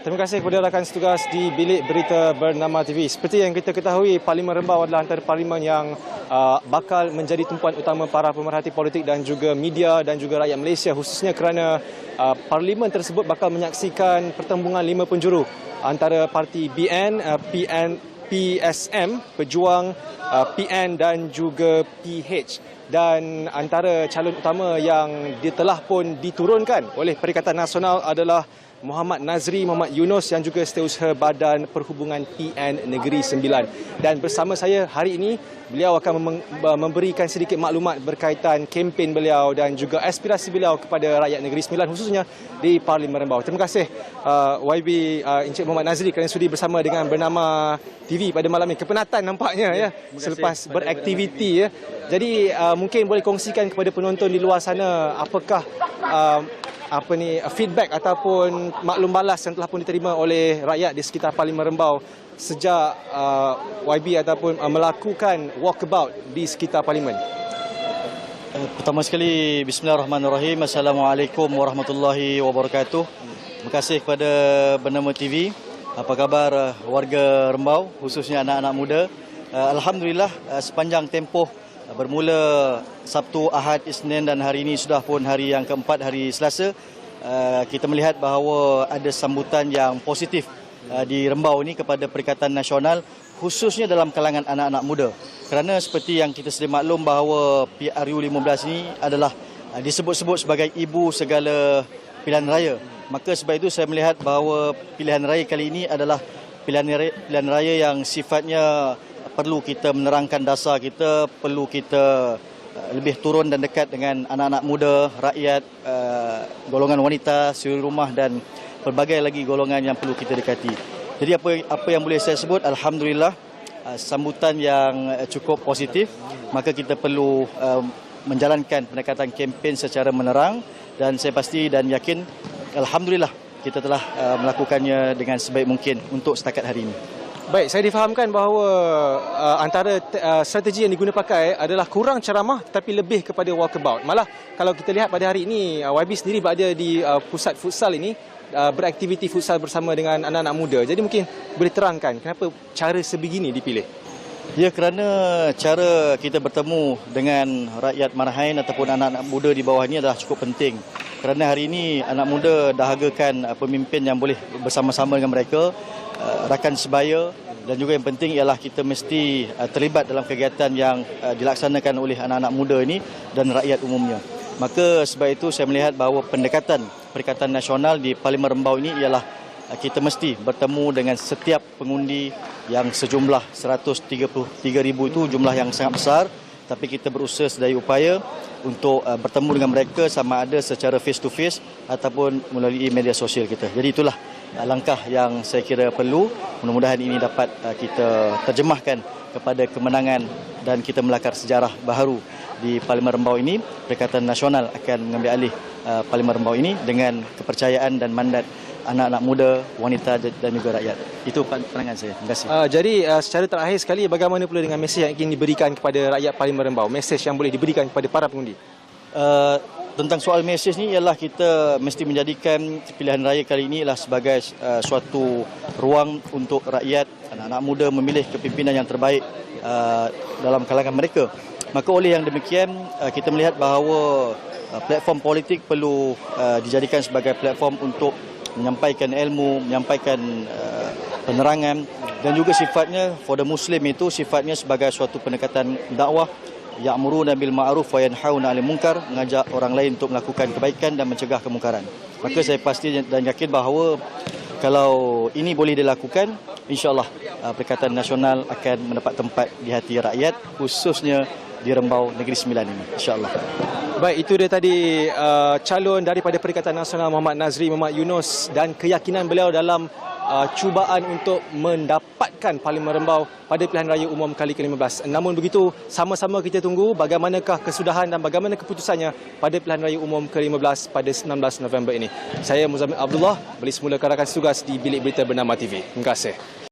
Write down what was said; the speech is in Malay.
Terima kasih kepada rakan setugas di Bilik Berita Bernama TV. Seperti yang kita ketahui, Parlimen Rembau adalah antara parlimen yang bakal menjadi tumpuan utama para pemerhati politik dan juga media dan juga rakyat Malaysia, khususnya kerana parlimen tersebut bakal menyaksikan pertembungan 5 penjuru antara parti BN, PSM, Pejuang, PN dan juga PH. Dan antara calon utama yang telah pun diturunkan oleh Perikatan Nasional adalah Muhammad Nazri, Muhammad Yunus yang juga Setiausaha Badan Perhubungan PN Negeri Sembilan. Dan bersama saya hari ini, beliau akan memberikan sedikit maklumat berkaitan kempen beliau dan juga aspirasi beliau kepada rakyat Negeri Sembilan, khususnya di Parlimen Rembau. Terima kasih YB Encik Muhammad Nazri kerana sudi bersama dengan Bernama TV pada malam ini. Kepenatan nampaknya ya selepas beraktiviti ya. Jadi mungkin boleh kongsikan kepada penonton di luar sana apakah feedback ataupun maklum balas yang telah pun diterima oleh rakyat di sekitar Parlimen Rembau sejak YB ataupun melakukan walkabout di sekitar Parlimen. Pertama sekali, bismillahirrahmanirrahim. Assalamualaikum warahmatullahi wabarakatuh. Terima kasih kepada Bernama TV. Apa khabar warga Rembau, khususnya anak-anak muda? Alhamdulillah, sepanjang tempoh bermula Sabtu, Ahad, Isnin dan hari ini sudah pun hari yang keempat, hari Selasa, kita melihat bahawa ada sambutan yang positif di Rembau ini kepada Perikatan Nasional, khususnya dalam kalangan anak-anak muda. Kerana seperti yang kita sedia maklum bahawa PRU 15 ini adalah disebut-sebut sebagai ibu segala pilihan raya. Maka sebab itu saya melihat bahawa pilihan raya kali ini adalah pilihan raya yang sifatnya perlu kita menerangkan dasar kita, perlu kita lebih turun dan dekat dengan anak-anak muda, rakyat, golongan wanita, suri rumah dan pelbagai lagi golongan yang perlu kita dekati. Jadi apa yang boleh saya sebut, alhamdulillah, sambutan yang cukup positif. Maka kita perlu menjalankan pendekatan kempen secara menerang dan saya pasti dan yakin alhamdulillah kita telah melakukannya dengan sebaik mungkin untuk setakat hari ini. Baik, saya difahamkan bahawa antara strategi yang diguna pakai adalah kurang ceramah tetapi lebih kepada walkabout. Malah kalau kita lihat pada hari ini, YB sendiri berada di pusat futsal ini, beraktiviti futsal bersama dengan anak-anak muda. Jadi mungkin boleh terangkan kenapa cara sebegini dipilih? Ya, kerana cara kita bertemu dengan rakyat Marahain ataupun anak-anak muda di bawah ini adalah cukup penting. Kerana hari ini anak muda dahagakan pemimpin yang boleh bersama-sama dengan mereka, rakan sebaya, dan juga yang penting ialah kita mesti terlibat dalam kegiatan yang dilaksanakan oleh anak-anak muda ini dan rakyat umumnya. Maka sebab itu saya melihat bahawa pendekatan Perikatan Nasional di Parlimen Rembau ini ialah kita mesti bertemu dengan setiap pengundi yang sejumlah 133,000 itu jumlah yang sangat besar, tapi kita berusaha sedaya upaya untuk bertemu dengan mereka sama ada secara face to face ataupun melalui media sosial kita. Jadi itulah langkah yang saya kira perlu. Mudah-mudahan ini dapat kita terjemahkan kepada kemenangan dan kita melakar sejarah baharu di Parlimen Rembau ini. Perikatan Nasional akan mengambil alih Parlimen Rembau ini dengan kepercayaan dan mandat anak-anak muda, wanita dan juga rakyat. Itu pandangan saya. Terima kasih. Jadi secara terakhir sekali, bagaimana pula dengan mesej yang ingin diberikan kepada rakyat Parlimen Rembau? Mesej yang boleh diberikan kepada para pengundi? Tentang soal mesej ni ialah kita mesti menjadikan pilihan raya kali ini ialah sebagai suatu ruang untuk rakyat, anak-anak muda memilih kepimpinan yang terbaik dalam kalangan mereka. Maka oleh yang demikian, kita melihat bahawa platform politik perlu dijadikan sebagai platform untuk menyampaikan ilmu, menyampaikan penerangan dan juga sifatnya for the Muslim itu sifatnya sebagai suatu pendekatan dakwah, ya'muruna bil ma'ruf wa yanhauna 'anil munkar, mengajak orang lain untuk melakukan kebaikan dan mencegah kemungkaran. Maka saya pasti dan yakin bahawa kalau ini boleh dilakukan, insya-Allah Perikatan Nasional akan mendapat tempat di hati rakyat, khususnya di Rembau Negeri Sembilan ini, insya-Allah. Baik, itu dia tadi calon daripada Perikatan Nasional Muhammad Nazri, Muhammad Yunus dan keyakinan beliau dalam cubaan untuk mendapatkan Parlimen Rembau pada pilihan raya umum kali ke-15. Namun begitu, sama-sama kita tunggu bagaimanakah kesudahan dan bagaimana keputusannya pada pilihan raya umum ke-15 pada 19 November ini. Saya Muzammil Abdullah, balik semula rakan tugas di Bilik Berita Bernama TV. Terima kasih.